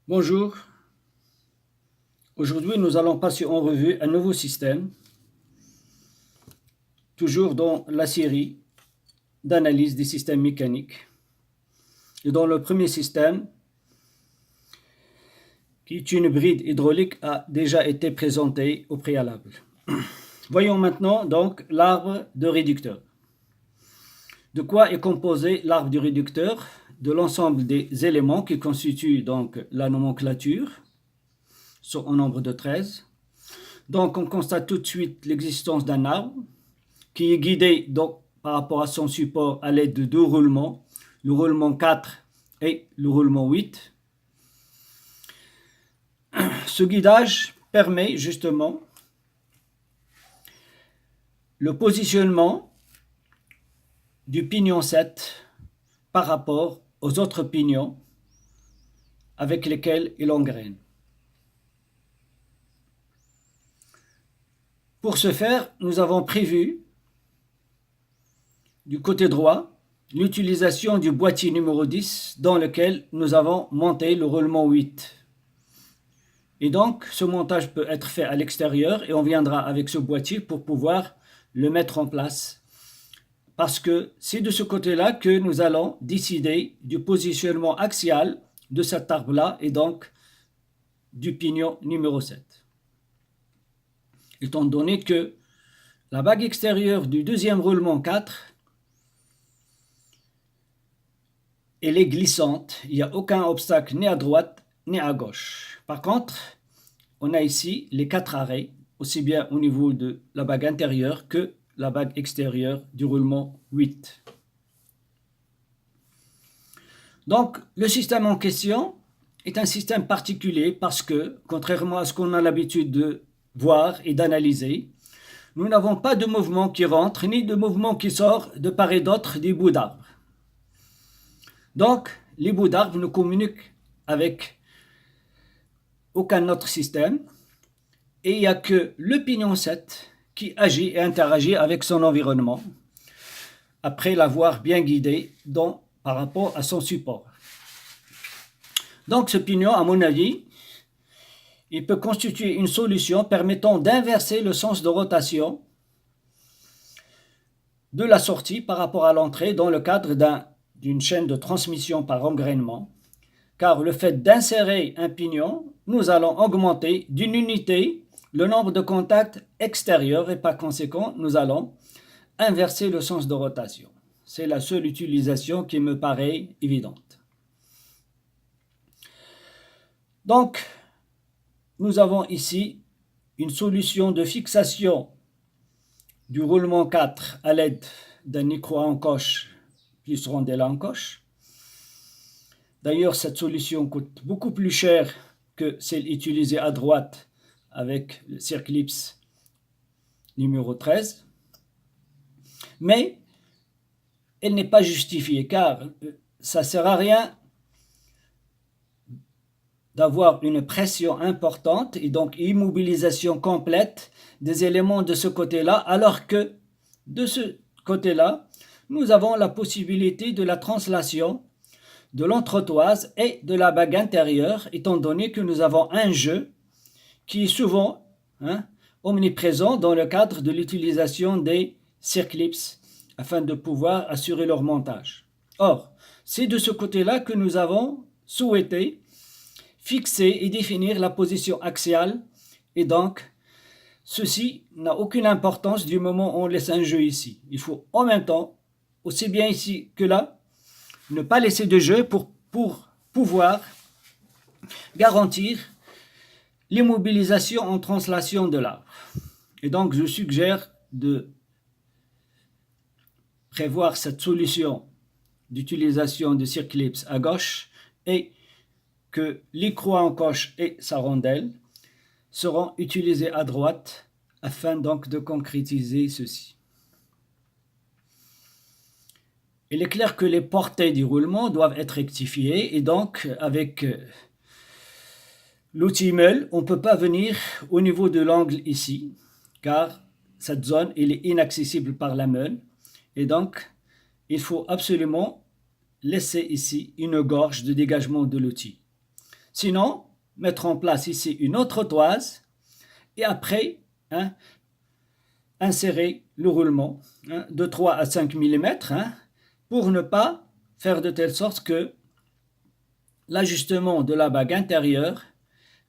Bonjour, aujourd'hui nous allons passer en revue un nouveau système, toujours dans la série d'analyse des systèmes mécaniques. Et dans le premier système, qui est une bride hydraulique, a déjà été présenté au préalable. Voyons maintenant donc l'arbre de réducteur. De quoi est composé l'arbre du réducteur? De l'ensemble des éléments qui constituent donc la nomenclature, sont au nombre de 13. Donc on constate tout de suite l'existence d'un arbre qui est guidé donc, par rapport à son support à l'aide de deux roulements, le roulement 4 et le roulement 8. Ce guidage permet justement le positionnement du pignon 7 par rapport aux autres pignons avec lesquels il engraine. Pour ce faire, nous avons prévu du côté droit l'utilisation du boîtier numéro 10 dans lequel nous avons monté le roulement 8. Et donc, ce montage peut être fait à l'extérieur et on viendra avec ce boîtier pour pouvoir le mettre en place. Parce que c'est de ce côté-là que nous allons décider du positionnement axial de cet arbre-là et donc du pignon numéro 7. Étant donné que la bague extérieure du deuxième roulement 4, elle est glissante, il n'y a aucun obstacle ni à droite ni à gauche. Par contre, on a ici les 4 arrêts, aussi bien au niveau de la bague intérieure que la bague extérieure du roulement 8. Donc, le système en question est un système particulier parce que, contrairement à ce qu'on a l'habitude de voir et d'analyser, nous n'avons pas de mouvement qui rentre ni de mouvement qui sort de part et d'autre des bouts d'arbre. Donc, les bouts d'arbre ne communiquent avec aucun autre système et il n'y a que le pignon 7 qui agit et interagit avec son environnement après l'avoir bien guidé par rapport à son support. Donc ce pignon, à mon avis, il peut constituer une solution permettant d'inverser le sens de rotation de la sortie par rapport à l'entrée dans le cadre d'une chaîne de transmission par engrainement, car le fait d'insérer un pignon, nous allons augmenter d'une unité le nombre de contacts extérieurs et par conséquent, nous allons inverser le sens de rotation. C'est la seule utilisation qui me paraît évidente. Donc, nous avons ici une solution de fixation du roulement 4 à l'aide d'un écrou-encoche plus rondelle encoche. D'ailleurs, cette solution coûte beaucoup plus cher que celle utilisée à droite avec le Circlips numéro 13. Mais elle n'est pas justifiée car ça ne sert à rien d'avoir une pression importante et donc immobilisation complète des éléments de ce côté-là, alors que de ce côté-là, nous avons la possibilité de la translation de l'entretoise et de la bague intérieure, étant donné que nous avons un jeu qui est souvent omniprésent dans le cadre de l'utilisation des Circlips afin de pouvoir assurer leur montage. Or, c'est de ce côté-là que nous avons souhaité fixer et définir la position axiale et donc ceci n'a aucune importance du moment où on laisse un jeu ici. Il faut en même temps, aussi bien ici que là, ne pas laisser de jeu pour pouvoir garantir l'immobilisation en translation de l'arbre. Et donc je suggère de prévoir cette solution d'utilisation de Circlips à gauche et que l'écrou-encoche et sa rondelle seront utilisés à droite afin donc de concrétiser ceci. Il est clair que les portées du roulement doivent être rectifiées et donc avec l'outil meule, on ne peut pas venir au niveau de l'angle ici car cette zone elle est inaccessible par la meule et donc il faut absolument laisser ici une gorge de dégagement de l'outil. Sinon, mettre en place ici une autre toise et après, hein, insérer le roulement, hein, de 3 à 5 mm, hein, pour ne pas faire de telle sorte que l'ajustement de la bague intérieure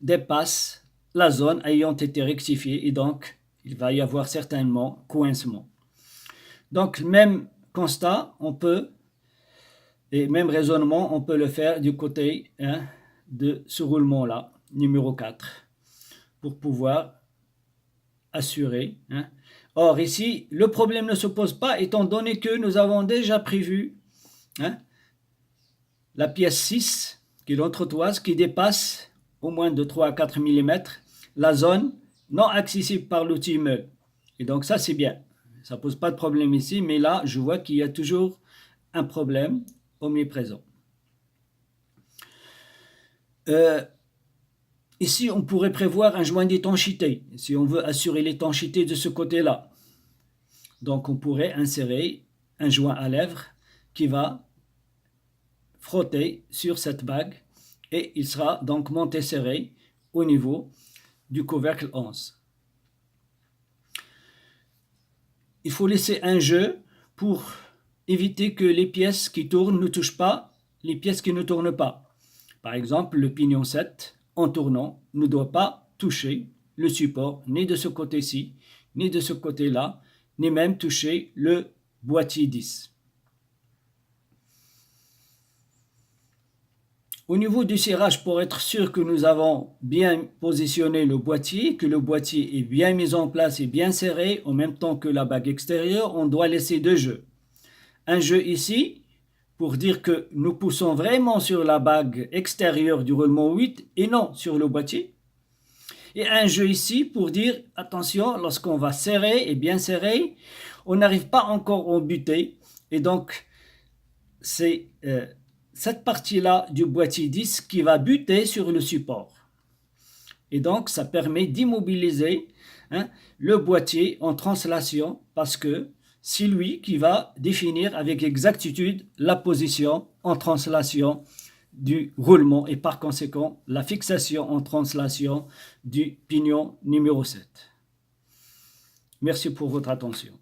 dépasse la zone ayant été rectifiée et donc il va y avoir certainement coincement. Donc même constat, on peut, et même raisonnement, on peut le faire du côté, hein, de ce roulement-là, numéro 4, pour pouvoir assurer, hein. Or ici, le problème ne se pose pas étant donné que nous avons déjà prévu, hein, la pièce 6, qui est l'entretoise, qui dépasse au moins de 3 à 4 mm la zone non accessible par l'outil meule. Et donc ça c'est bien, ça ne pose pas de problème ici, mais là je vois qu'il y a toujours un problème omniprésent. Ici on pourrait prévoir un joint d'étanchéité, si on veut assurer l'étanchéité de ce côté-là. Donc on pourrait insérer un joint à lèvres qui va frotter sur cette bague et il sera donc monté serré au niveau du couvercle 11. Il faut laisser un jeu pour éviter que les pièces qui tournent ne touchent pas les pièces qui ne tournent pas. Par exemple, le pignon 7, en tournant, ne doit pas toucher le support, ni de ce côté-ci, ni de ce côté-là, ni même toucher le boîtier 10. Au niveau du serrage, pour être sûr que nous avons bien positionné le boîtier, que le boîtier est bien mis en place et bien serré, en même temps que la bague extérieure, on doit laisser deux jeux. Un jeu ici, pour dire que nous poussons vraiment sur la bague extérieure du roulement 8 et non sur le boîtier. Et un jeu ici pour dire, attention, lorsqu'on va serrer et bien serrer, on n'arrive pas encore au buté. Et donc, c'est cette partie-là du boîtier 10 qui va buter sur le support. Et donc, ça permet d'immobiliser, hein, le boîtier en translation parce que c'est lui qui va définir avec exactitude la position en translation du roulement et par conséquent la fixation en translation du pignon numéro 7. Merci pour votre attention.